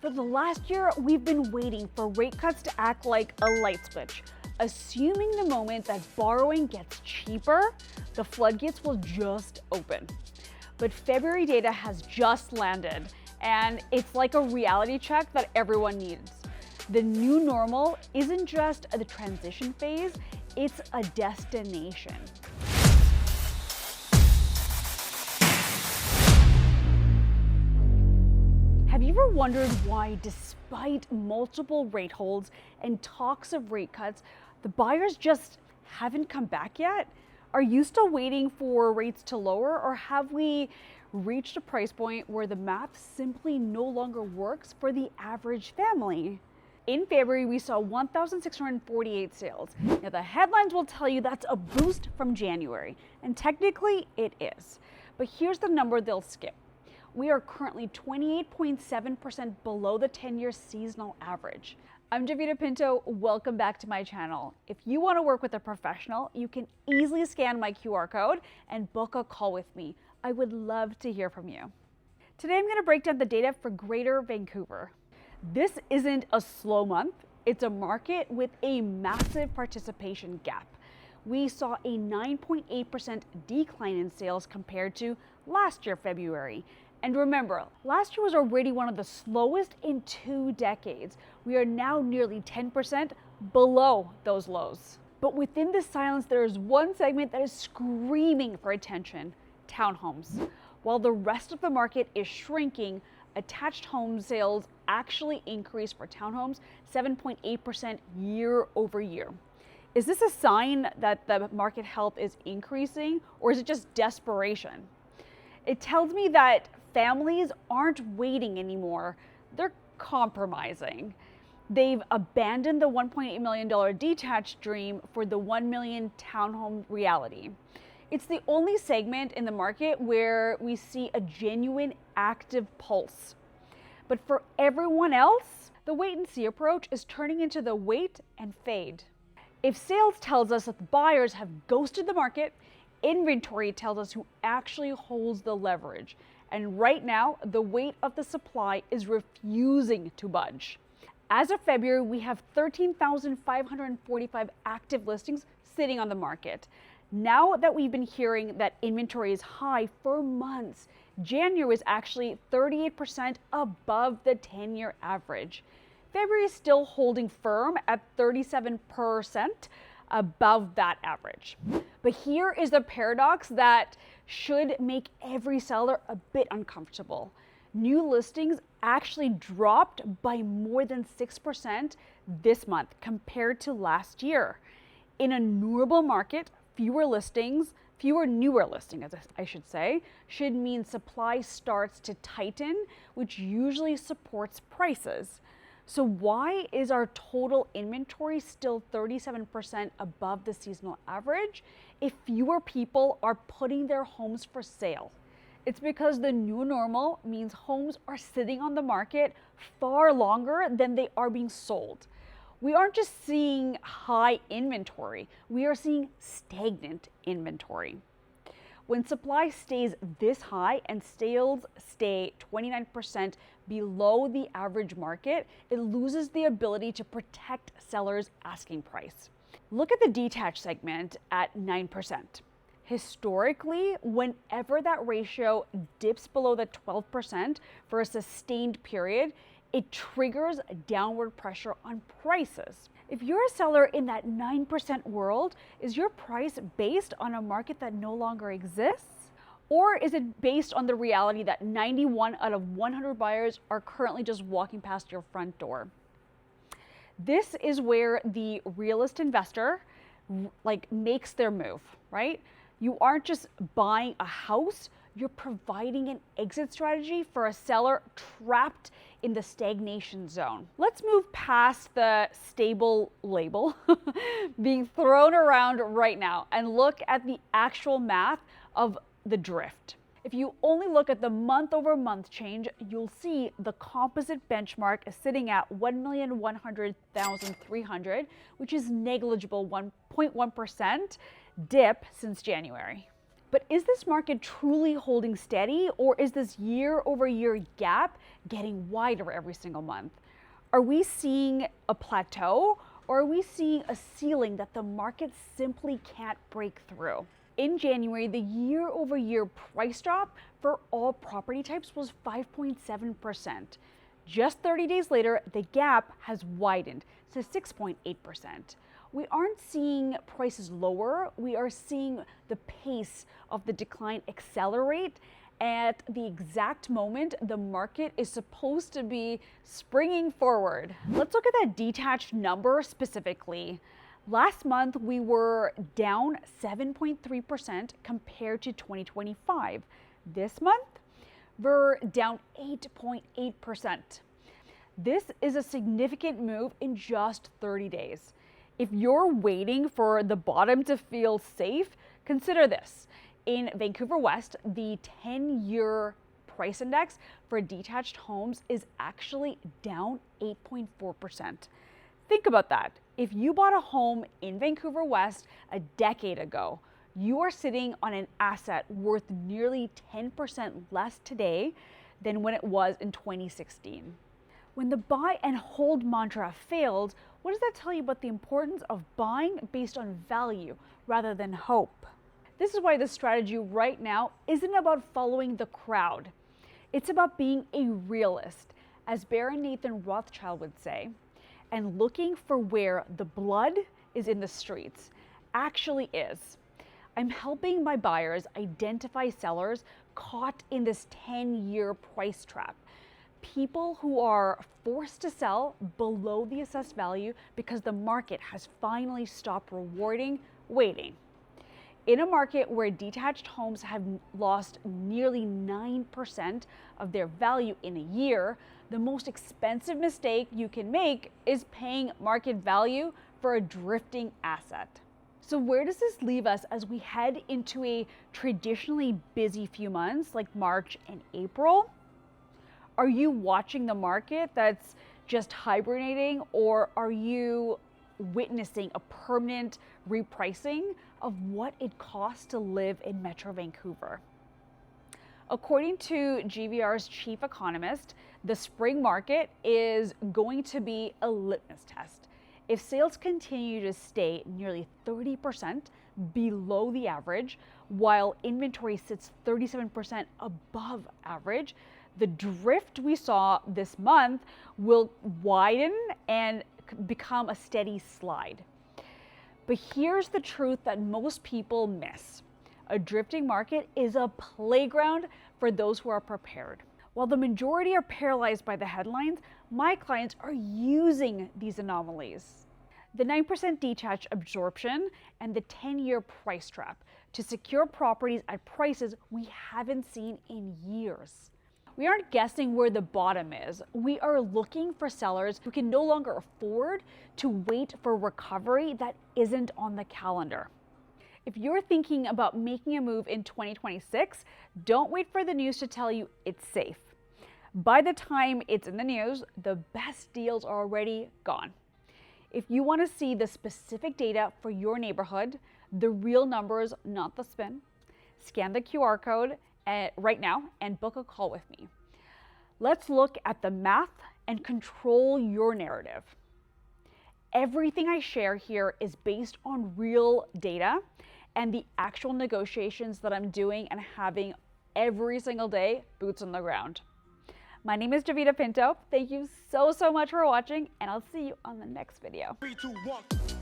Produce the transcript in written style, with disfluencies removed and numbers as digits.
For the last year, we've been waiting for rate cuts to act like a light switch, assuming the moment that borrowing gets cheaper, the floodgates will just open. But February data has just landed, and it's like a reality check that everyone needs. The new normal isn't just the transition phase, it's a destination. Have you ever wondered why, despite multiple rate holds and talks of rate cuts, the buyers just haven't come back yet? Are you still waiting for rates to lower, or have we reached a price point where the math simply no longer works for the average family? In February, we saw 1,648 sales. Now, the headlines will tell you that's a boost from January, and technically it is. But here's the number they'll skip. We are currently 28.7% below the 10-year seasonal average. I'm Jovita Pinto, welcome back to my channel. If you want to work with a professional, you can easily scan my QR code and book a call with me. I would love to hear from you. Today I'm going to break down the data for Greater Vancouver. This isn't a slow month, it's a market with a massive participation gap. We saw a 9.8% decline in sales compared to last year, February. And remember, last year was already one of the slowest in 2 decades. We are now nearly 10% below those lows. But within this silence, there is one segment that is screaming for attention: townhomes. While the rest of the market is shrinking, attached home sales actually increased for townhomes 7.8% year over year. Is this a sign that the market health is increasing, or is it just desperation? It tells me that families aren't waiting anymore, they're compromising. They've abandoned the $1.8 million detached dream for the $1 million townhome reality. It's the only segment in the market where we see a genuine active pulse. But for everyone else, the wait and see approach is turning into the wait and fade. If sales tells us that the buyers have ghosted the market, inventory tells us who actually holds the leverage. And right now, the weight of the supply is refusing to budge. As of February, we have 13,545 active listings sitting on the market. Now that we've been hearing that inventory is high for months, January is actually 38% above the 10-year average. February is still holding firm at 37% above that average. But here is the paradox that should make every seller a bit uncomfortable. New listings actually dropped by more than 6% this month compared to last year. In a normal market, fewer newer listings, I should say, should mean supply starts to tighten, which usually supports prices. So why is our total inventory still 37% above the seasonal average if fewer people are putting their homes for sale? It's because the new normal means homes are sitting on the market far longer than they are being sold. We aren't just seeing high inventory, we are seeing stagnant inventory. When supply stays this high and sales stay 29% below the average market, it loses the ability to protect sellers' asking price. Look at the detached segment at 9%. Historically, whenever that ratio dips below the 12% for a sustained period, it triggers downward pressure on prices. If you're a seller in that 9% world, is your price based on a market that no longer exists? Or is it based on the reality that 91 out of 100 buyers are currently just walking past your front door? This is where the realist investor makes their move, right? You aren't just buying a house, you're providing an exit strategy for a seller trapped in the stagnation zone. Let's move past the stable label being thrown around right now and look at the actual math of the drift. If you only look at the month-over-month change, you'll see the composite benchmark is sitting at 1,100,300, which is negligible 1.1% dip since January. But is this market truly holding steady, or is this year-over-year gap getting wider every single month? Are we seeing a plateau, or are we seeing a ceiling that the market simply can't break through? In January, the year-over-year price drop for all property types was 5.7%. Just 30 days later, the gap has widened to 6.8%. We aren't seeing prices lower, we are seeing the pace of the decline accelerate at the exact moment the market is supposed to be springing forward. Let's look at that detached number specifically. Last month, we were down 7.3% compared to 2025. This month, we're down 8.8%. This is a significant move in just 30 days. If you're waiting for the bottom to feel safe, consider this. In Vancouver West, the 10-year price index for detached homes is actually down 8.4%. Think about that. If you bought a home in Vancouver West a decade ago, you are sitting on an asset worth nearly 10% less today than when it was in 2016. When the buy and hold mantra failed, what does that tell you about the importance of buying based on value rather than hope? This is why the strategy right now isn't about following the crowd. It's about being a realist, as Baron Nathan Rothschild would say, and looking for where the blood is in the streets actually is. I'm helping my buyers identify sellers caught in this 10-year price trap. People who are forced to sell below the assessed value because the market has finally stopped rewarding waiting. In a market where detached homes have lost nearly 9% of their value in a year, the most expensive mistake you can make is paying market value for a drifting asset. So where does this leave us as we head into a traditionally busy few months like March and April? Are you watching the market that's just hibernating, or are you witnessing a permanent repricing of what it costs to live in Metro Vancouver? According to GVR's chief economist, the spring market is going to be a litmus test. If sales continue to stay nearly 30% below the average, while inventory sits 37% above average, the drift we saw this month will widen and become a steady slide. But here's the truth that most people miss. A drifting market is a playground for those who are prepared. While the majority are paralyzed by the headlines, my clients are using these anomalies. The 9% detached absorption and the 10-year price trap to secure properties at prices we haven't seen in years. We aren't guessing where the bottom is. We are looking for sellers who can no longer afford to wait for recovery that isn't on the calendar. If you're thinking about making a move in 2026, don't wait for the news to tell you it's safe. By the time it's in the news, the best deals are already gone. If you want to see the specific data for your neighborhood, the real numbers, not the spin, scan the QR code right now and book a call with me. Let's look at the math and control your narrative. Everything I share here is based on real data and the actual negotiations that I'm doing and having every single day, boots on the ground. My name is Jovita Pinto. Thank you so much for watching, and I'll see you on the next video. 3, 2, 1.